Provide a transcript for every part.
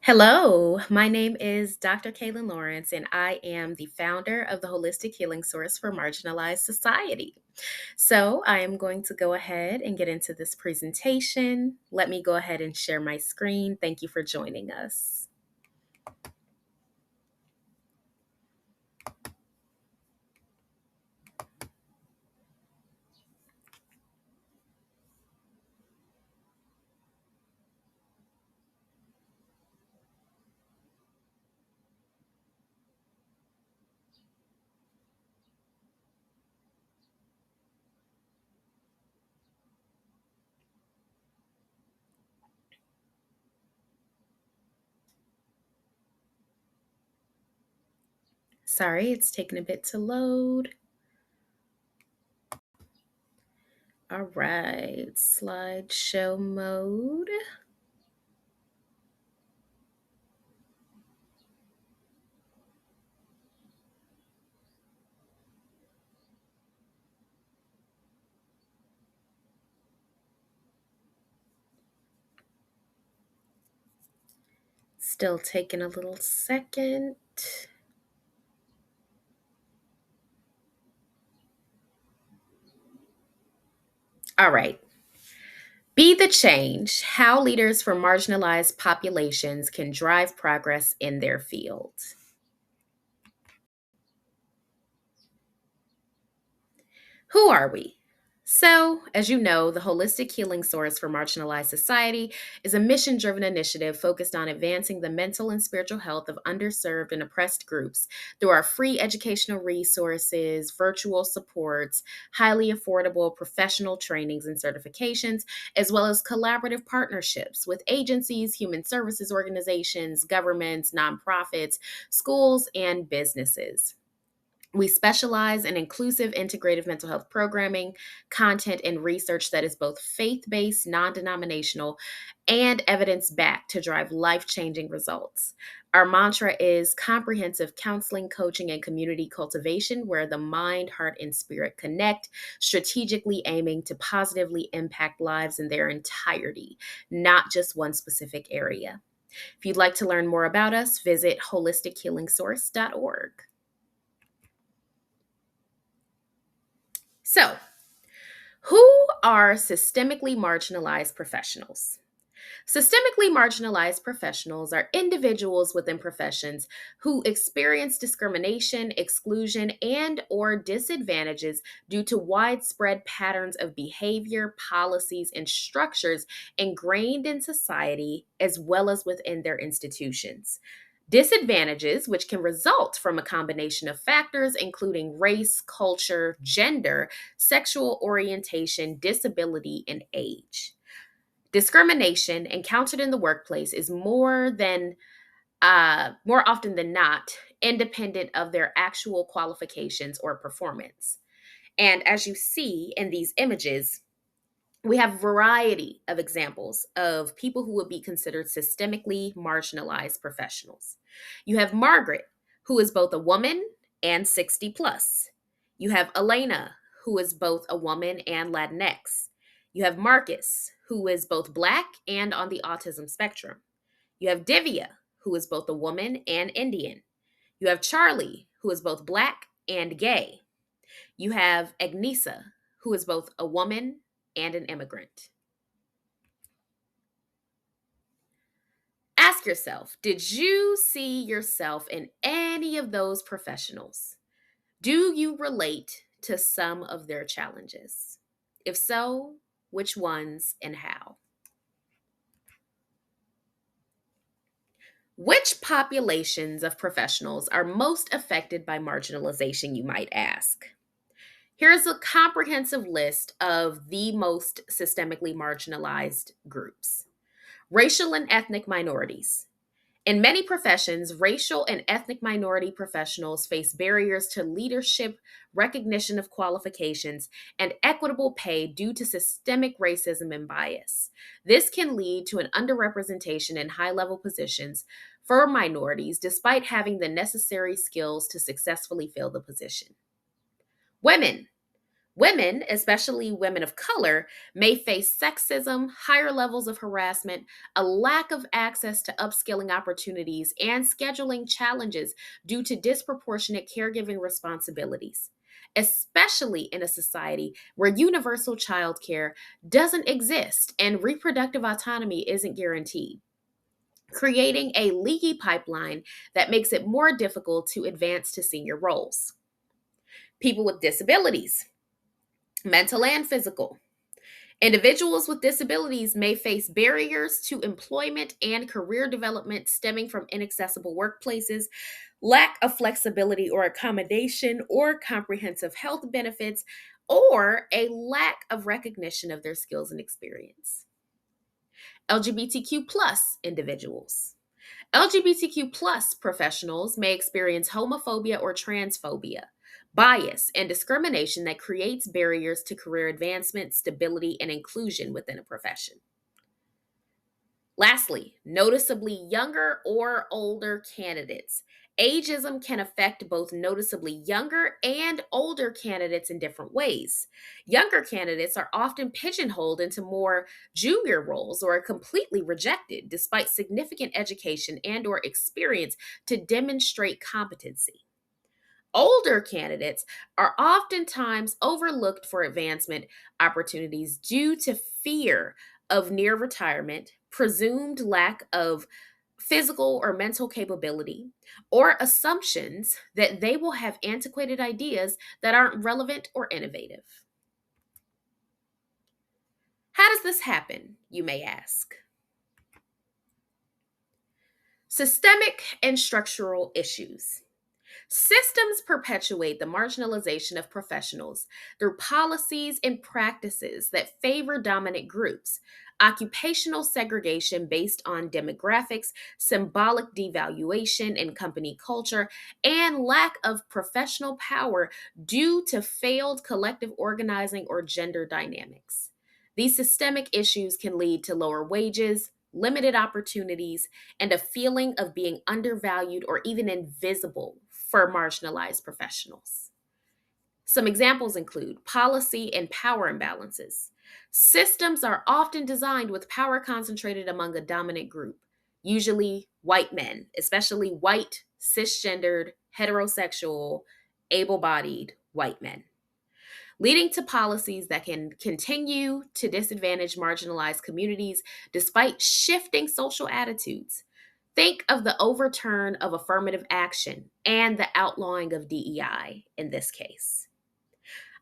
Hello, my name is Dr. Calynn Lawrence, and I am the founder of the Holistic Healing Source for Marginalized Society. So, I am going to go ahead and get into this presentation. Let me go ahead and share my screen. Thank you for joining us. Sorry, it's taking a bit to load. All right, slideshow mode. Still taking a little second. All right. Be the change, how leaders from marginalized populations can drive progress in their field. Who are we? So, as you know, the Holistic Healing Source for Marginalized Society is a mission driven initiative focused on advancing the mental and spiritual health of underserved and oppressed groups through our free educational resources, virtual supports, highly affordable professional trainings and certifications, as well as collaborative partnerships with agencies, human services organizations, governments, nonprofits, schools, and businesses. We specialize in inclusive, integrative mental health programming, content, and research that is both faith based, non denominational, and evidence backed to drive life changing results. Our mantra is comprehensive counseling, coaching, and community cultivation, where the mind, heart, and spirit connect, strategically aiming to positively impact lives in their entirety, not just one specific area. If you'd like to learn more about us, visit holistichealingsource.org. So, who are systemically marginalized professionals? Systemically marginalized professionals are individuals within professions who experience discrimination, exclusion, and or disadvantages due to widespread patterns of behavior, policies, and structures ingrained in society as well as within their institutions. Disadvantages, which can result from a combination of factors including race, culture, gender, sexual orientation, disability, and age. Discrimination encountered in the workplace is more often than not independent of their actual qualifications or performance. And as you see in these images, we have a variety of examples of people who would be considered systemically marginalized professionals. You have Margaret, who is both a woman and 60 plus. You have Elena, who is both a woman and Latinx. You have Marcus, who is both Black and on the autism spectrum. You have Divya, who is both a woman and Indian. You have Charlie, who is both Black and gay. You have Agnesa, who is both a woman and an immigrant. Ask yourself, did you see yourself in any of those professionals? Do you relate to some of their challenges? If so, which ones and how? Which populations of professionals are most affected by marginalization, you might ask? Here's a comprehensive list of the most systemically marginalized groups. Racial and ethnic minorities. In many professions, racial and ethnic minority professionals face barriers to leadership, recognition of qualifications, and equitable pay due to systemic racism and bias. This can lead to an underrepresentation in high level positions for minorities despite having the necessary skills to successfully fill the position. Women. Women, especially women of color, may face sexism, higher levels of harassment, a lack of access to upskilling opportunities, and scheduling challenges due to disproportionate caregiving responsibilities, especially in a society where universal childcare doesn't exist and reproductive autonomy isn't guaranteed, creating a leaky pipeline that makes it more difficult to advance to senior roles. People with disabilities, mental and physical. Individuals with disabilities may face barriers to employment and career development stemming from inaccessible workplaces, lack of flexibility or accommodation or comprehensive health benefits, or a lack of recognition of their skills and experience. LGBTQ plus individuals. LGBTQ plus professionals may experience homophobia or transphobia, bias, and discrimination that creates barriers to career advancement, stability, and inclusion within a profession. Lastly, noticeably younger or older candidates. Ageism can affect both noticeably younger and older candidates in different ways. Younger candidates are often pigeonholed into more junior roles or are completely rejected despite significant education and or experience to demonstrate competency. Older candidates are oftentimes overlooked for advancement opportunities due to fear of near retirement, presumed lack of physical or mental capability, or assumptions that they will have antiquated ideas that aren't relevant or innovative. How does this happen, you may ask? Systemic and structural issues. Systems perpetuate the marginalization of professionals through policies and practices that favor dominant groups, occupational segregation based on demographics, symbolic devaluation in company culture, and lack of professional power due to failed collective organizing or gender dynamics. These systemic issues can lead to lower wages, limited opportunities, and a feeling of being undervalued or even invisible for marginalized professionals. Some examples include policy and power imbalances. Systems are often designed with power concentrated among a dominant group, usually white men, especially white, cisgendered, heterosexual, able bodied white men, leading to policies that can continue to disadvantage marginalized communities despite shifting social attitudes. Think of the overturn of affirmative action and the outlawing of DEI in this case.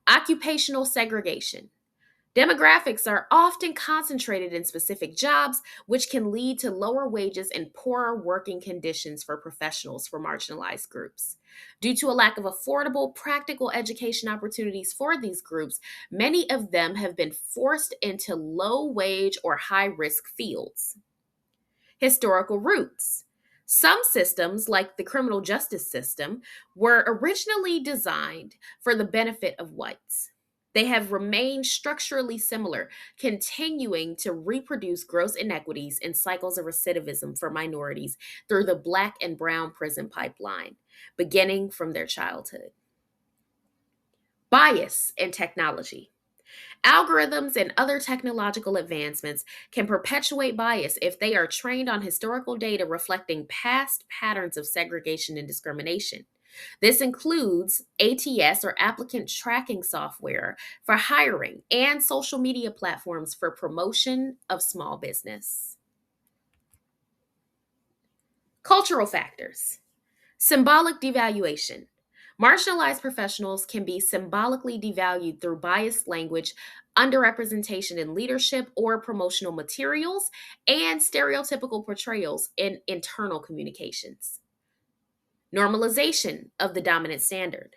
Occupational segregation. Demographics are often concentrated in specific jobs, which can lead to lower wages and poorer working conditions for professionals for marginalized groups. Due to a lack of affordable, practical education opportunities for these groups, many of them have been forced into low wage or high risk fields. Historical roots. Some systems, like the criminal justice system, were originally designed for the benefit of whites. They have remained structurally similar, continuing to reproduce gross inequities and cycles of recidivism for minorities through the Black and Brown prison pipeline, beginning from their childhood. Bias in technology. Algorithms and other technological advancements can perpetuate bias if they are trained on historical data reflecting past patterns of segregation and discrimination. This includes ATS or applicant tracking software for hiring and social media platforms for promotion of small business. Cultural factors. Symbolic devaluation. Marginalized professionals can be symbolically devalued through biased language, underrepresentation in leadership or promotional materials, and stereotypical portrayals in internal communications. Normalization of the dominant standard.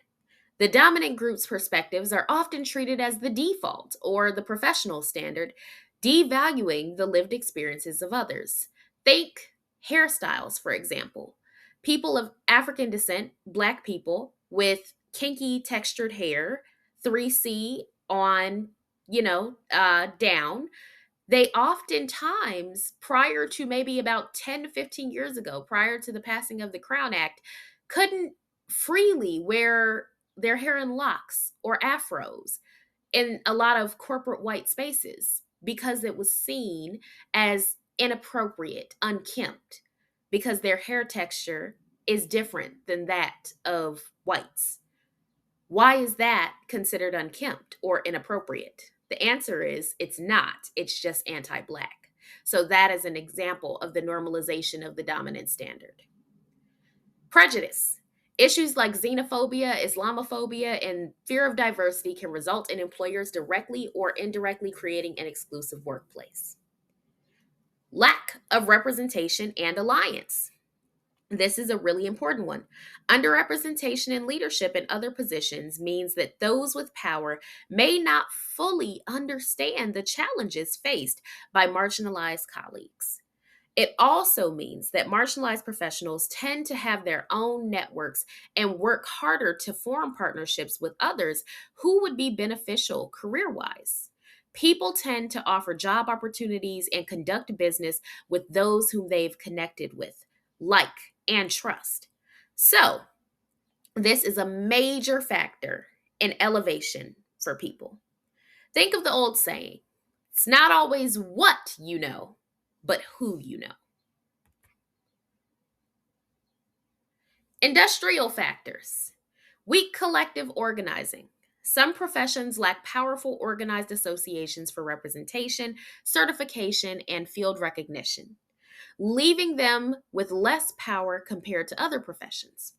The dominant group's perspectives are often treated as the default or the professional standard, devaluing the lived experiences of others. Think hairstyles, for example. People of African descent, Black people with kinky textured hair, 3C on, down, they oftentimes, prior to maybe about 10 to 15 years ago, prior to the passing of the Crown Act, couldn't freely wear their hair in locks or afros. in a lot of corporate white spaces because it was seen as inappropriate, unkempt, because their hair texture is different than that of whites. Why is that considered unkempt or inappropriate? The answer is it's not, it's just anti Black. So that is an example of the normalization of the dominant standard. Prejudice. Issues like xenophobia, Islamophobia, and fear of diversity can result in employers directly or indirectly creating an exclusive workplace. Lack of representation and alliance. This is a really important one. Underrepresentation in leadership and other positions means that those with power may not fully understand the challenges faced by marginalized colleagues. It also means that marginalized professionals tend to have their own networks and work harder to form partnerships with others who would be beneficial career wise. People tend to offer job opportunities and conduct business with those whom they've connected with, like, and trust. So, this is a major factor in elevation for people. Think of the old saying, it's not always what you know, but who you know. Industrial factors. Weak collective organizing. Some professions lack powerful organized associations for representation, certification, and field recognition, leaving them with less power compared to other professions.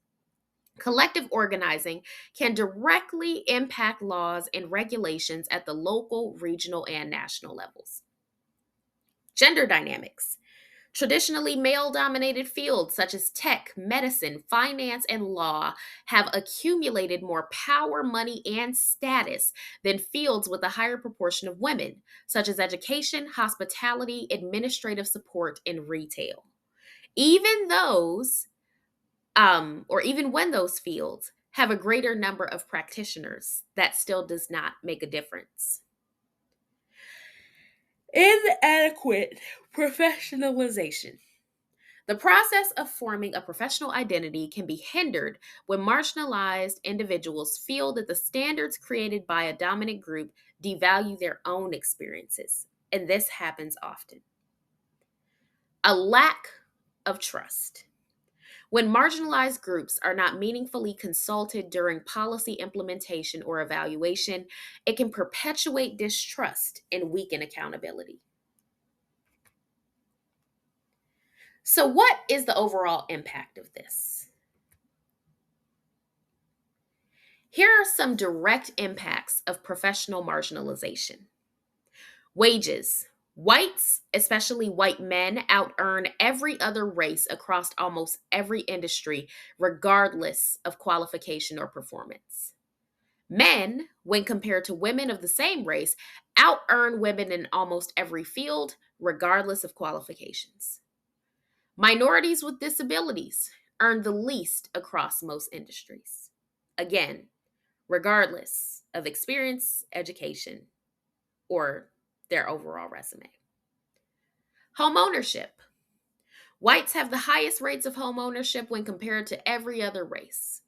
Collective organizing can directly impact laws and regulations at the local, regional, and national levels. Gender dynamics. Traditionally male dominated fields such as tech, medicine, finance, and law have accumulated more power, money, and status than fields with a higher proportion of women, such as education, hospitality, administrative support, and retail. Even those, or even when those fields have a greater number of practitioners, that still does not make a difference. Inadequate professionalization. The process of forming a professional identity can be hindered when marginalized individuals feel that the standards created by a dominant group devalue their own experiences, and this happens often. A lack of trust. When marginalized groups are not meaningfully consulted during policy implementation or evaluation, it can perpetuate distrust and weaken accountability. So, what is the overall impact of this? Here are some direct impacts of professional marginalization. Wages. Whites, especially white men, out earn every other race across almost every industry, regardless of qualification or performance. Men, when compared to women of the same race, out earn women in almost every field, regardless of qualifications. Minorities with disabilities earn the least across most industries. Again, regardless of experience, education, or their overall resume. Home ownership. Whites have the highest rates of home ownership when compared to every other race.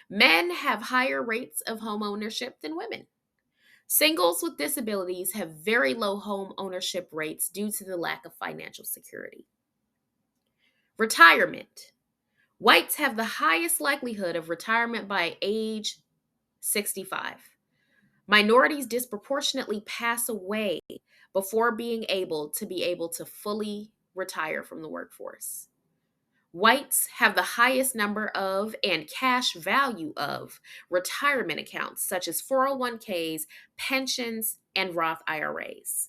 Men have higher rates of home ownership than women. Singles with disabilities have very low home ownership rates due to the lack of financial security. Retirement. Whites have the highest likelihood of retirement by age 65. Minorities disproportionately pass away before being able to fully retire from the workforce. Whites have the highest number of and cash value of retirement accounts such as 401ks, pensions, and Roth IRAs.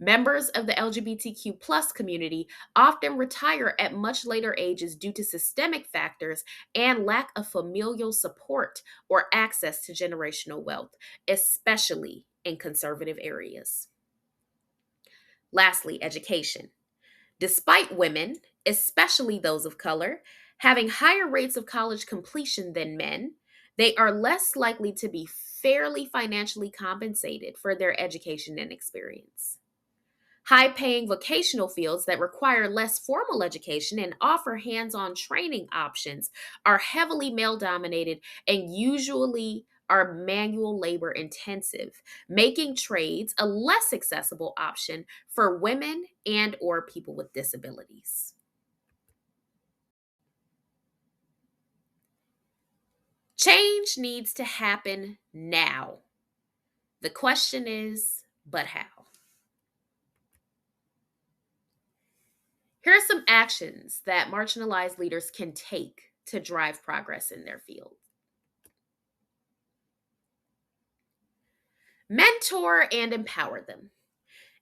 Members of the LGBTQ plus community often retire at much later ages due to systemic factors and lack of familial support or access to generational wealth, especially in conservative areas. Lastly, education. Despite women, especially those of color, having higher rates of college completion than men, they are less likely to be fairly financially compensated for their education and experience. High paying vocational fields that require less formal education and offer hands on training options are heavily male dominated and usually are manual labor intensive, making trades a less accessible option for women and or people with disabilities. Change needs to happen now. The question is, but how? Here are some actions that marginalized leaders can take to drive progress in their field. Mentor and empower them.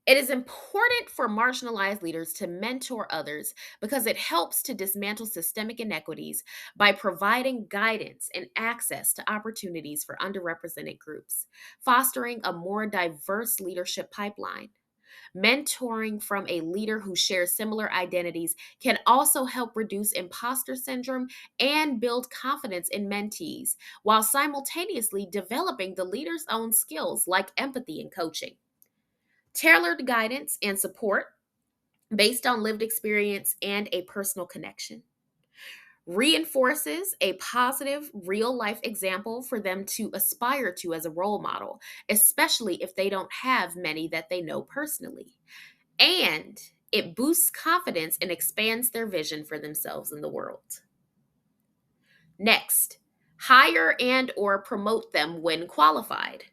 It is important for marginalized leaders to mentor others because it helps to dismantle systemic inequities by providing guidance and access to opportunities for underrepresented groups, fostering a more diverse leadership pipeline. Mentoring from a leader who shares similar identities can also help reduce imposter syndrome and build confidence in mentees, while simultaneously developing the leader's own skills like empathy and coaching. Tailored guidance and support based on lived experience and a personal connection reinforces a positive real life example for them to aspire to as a role model, especially if they don't have many that they know personally. And it boosts confidence and expands their vision for themselves in the world. Next, hire and or promote them when qualified.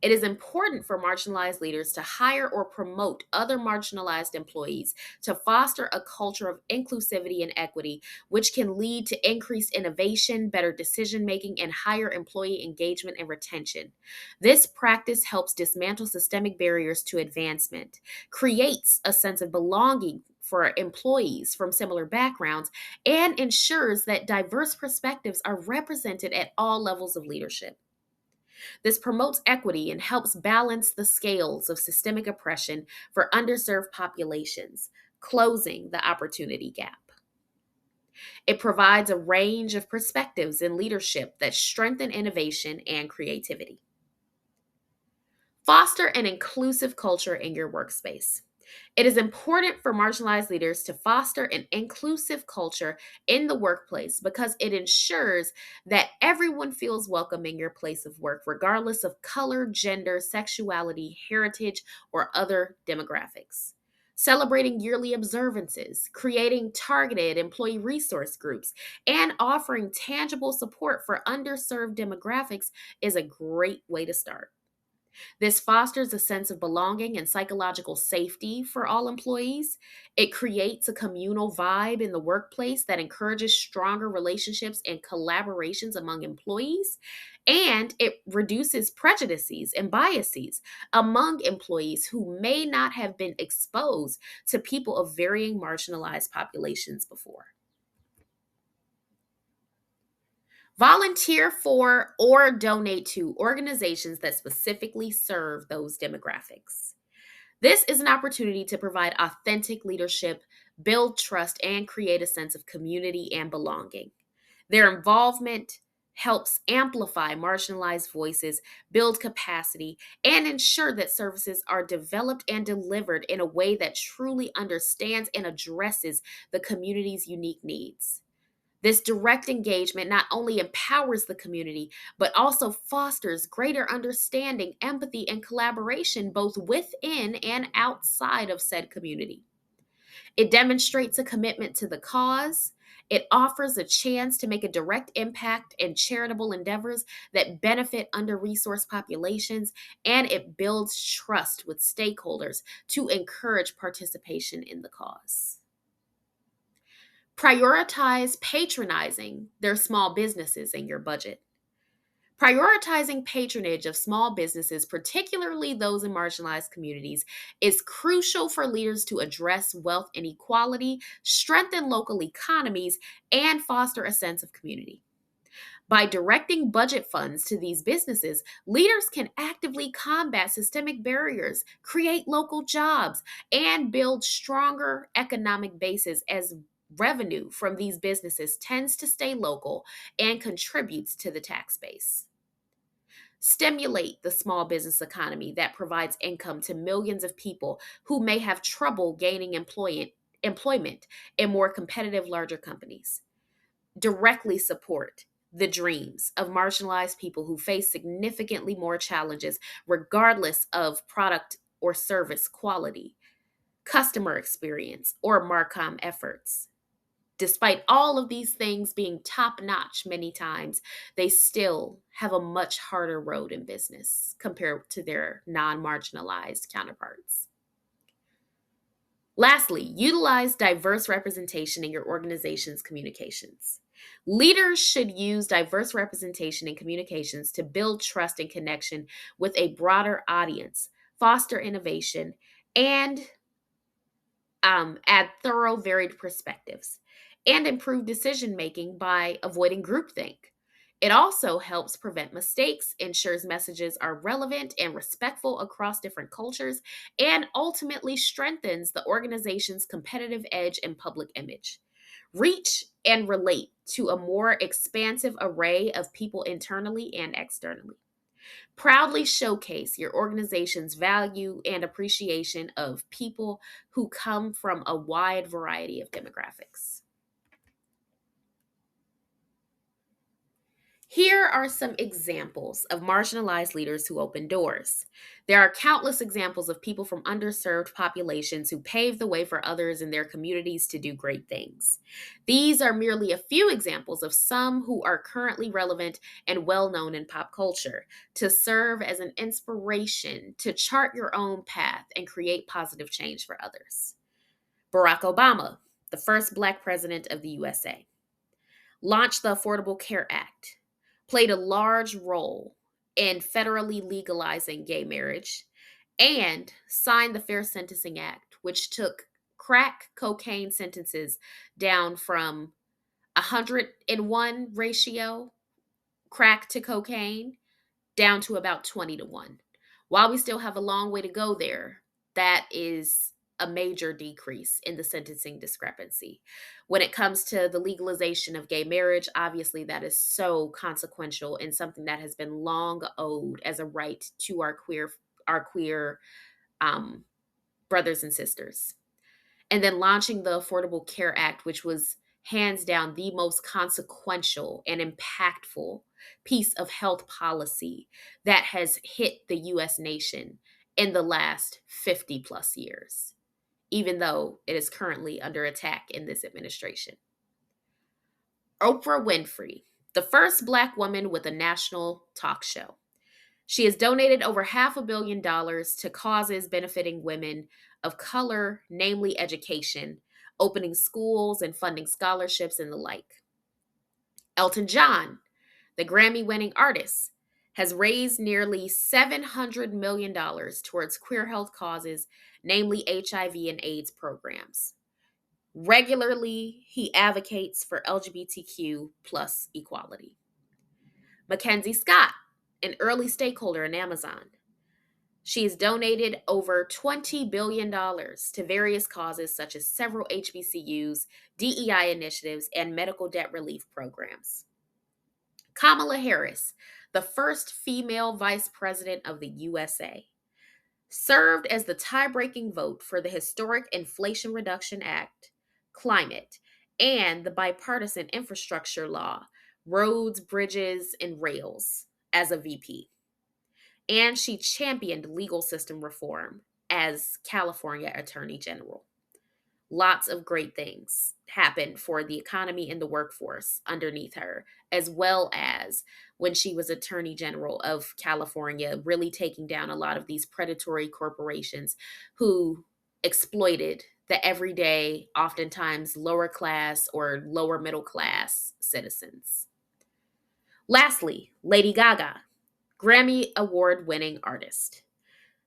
It is important for marginalized leaders to hire or promote other marginalized employees to foster a culture of inclusivity and equity, which can lead to increased innovation, better decision making, and higher employee engagement and retention. This practice helps dismantle systemic barriers to advancement, creates a sense of belonging for employees from similar backgrounds, and ensures that diverse perspectives are represented at all levels of leadership. This promotes equity and helps balance the scales of systemic oppression for underserved populations, closing the opportunity gap. It provides a range of perspectives in leadership that strengthen innovation and creativity. Foster an inclusive culture in your workspace. It is important for marginalized leaders to foster an inclusive culture in the workplace because it ensures that everyone feels welcome in your place of work, regardless of color, gender, sexuality, heritage, or other demographics. Celebrating yearly observances, creating targeted employee resource groups, and offering tangible support for underserved demographics is a great way to start. This fosters a sense of belonging and psychological safety for all employees. It creates a communal vibe in the workplace that encourages stronger relationships and collaborations among employees. And it reduces prejudices and biases among employees who may not have been exposed to people of varying marginalized populations before. Volunteer for or donate to organizations that specifically serve those demographics. This is an opportunity to provide authentic leadership, build trust, and create a sense of community and belonging. Their involvement helps amplify marginalized voices, build capacity, and ensure that services are developed and delivered in a way that truly understands and addresses the community's unique needs. This direct engagement not only empowers the community, but also fosters greater understanding, empathy, and collaboration both within and outside of said community. It demonstrates a commitment to the cause. It offers a chance to make a direct impact in charitable endeavors that benefit under resourced populations, and it builds trust with stakeholders to encourage participation in the cause. Prioritize patronizing their small businesses in your budget. Prioritizing patronage of small businesses, particularly those in marginalized communities, is crucial for leaders to address wealth inequality, strengthen local economies, and foster a sense of community. By directing budget funds to these businesses, leaders can actively combat systemic barriers, create local jobs, and build stronger economic bases as revenue from these businesses tends to stay local and contributes to the tax base. Stimulate the small business economy that provides income to millions of people who may have trouble gaining employment in more competitive larger companies. Directly support the dreams of marginalized people who face significantly more challenges, regardless of product or service quality, customer experience, or Marcom efforts. Despite all of these things being top notch many times, they still have a much harder road in business compared to their non marginalized counterparts. Lastly, utilize diverse representation in your organization's communications. Leaders should use diverse representation in communications to build trust and connection with a broader audience, foster innovation, and add thorough, varied perspectives, and improve decision making by avoiding groupthink. It also helps prevent mistakes, ensures messages are relevant and respectful across different cultures, and ultimately strengthens the organization's competitive edge and public image. Reach and relate to a more expansive array of people internally and externally. Proudly showcase your organization's value and appreciation of people who come from a wide variety of demographics. Here are some examples of marginalized leaders who open doors. There are countless examples of people from underserved populations who pave the way for others in their communities to do great things. These are merely a few examples of some who are currently relevant and well known in pop culture to serve as an inspiration to chart your own path and create positive change for others. Barack Obama, the first Black president of the USA, launched the Affordable Care Act, played a large role in federally legalizing gay marriage, and signed the Fair Sentencing Act, which took crack cocaine sentences down from 101 ratio crack to cocaine down to about 20 to 1. While we still have a long way to go there, that is a major decrease in the sentencing discrepancy. When it comes to the legalization of gay marriage, obviously that is so consequential and something that has been long owed as a right to our queer um, brothers and sisters. And then launching the Affordable Care Act, which was hands down the most consequential and impactful piece of health policy that has hit the US nation in the last 50 plus years, even though it is currently under attack in this administration. Oprah Winfrey, the first Black woman with a national talk show. She has donated over $500 million to causes benefiting women of color, namely education, opening schools and funding scholarships and the like. Elton John, the Grammy winning artist, has raised nearly $700 million towards queer health causes, namely HIV and AIDS programs. Regularly, he advocates for LGBTQ plus equality. Mackenzie Scott, an early stakeholder in Amazon. She has donated over $20 billion to various causes such as several HBCUs, DEI initiatives, and medical debt relief programs. Kamala Harris, the first female vice president of the USA, served as the tie-breaking vote for the historic Inflation Reduction Act, climate, and the bipartisan infrastructure law, roads, bridges, and rails as a VP. And she championed legal system reform as California Attorney General. Lots of great things happened for the economy and the workforce underneath her, as well as when she was Attorney General of California, really taking down a lot of these predatory corporations who exploited the everyday, oftentimes lower class or lower middle class citizens. Lastly, Lady Gaga, Grammy Award winning artist.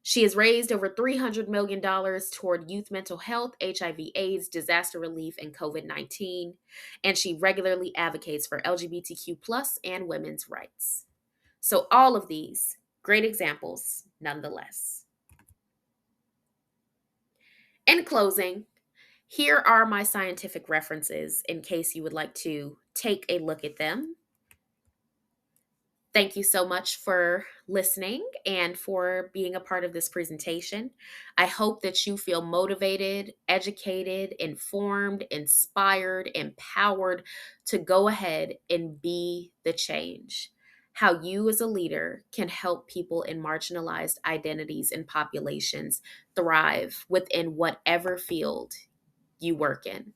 She has raised over $300 million toward youth mental health, HIV/AIDS, disaster relief, and COVID-19, and she regularly advocates for LGBTQ plus and women's rights. So all of these, great examples nonetheless. In closing, here are my scientific references in case you would like to take a look at them. Thank you so much for listening and for being a part of this presentation. I hope that you feel motivated, educated, informed, inspired, empowered to go ahead and be the change. How you, as a leader, can help people in marginalized identities and populations thrive within whatever field you work in.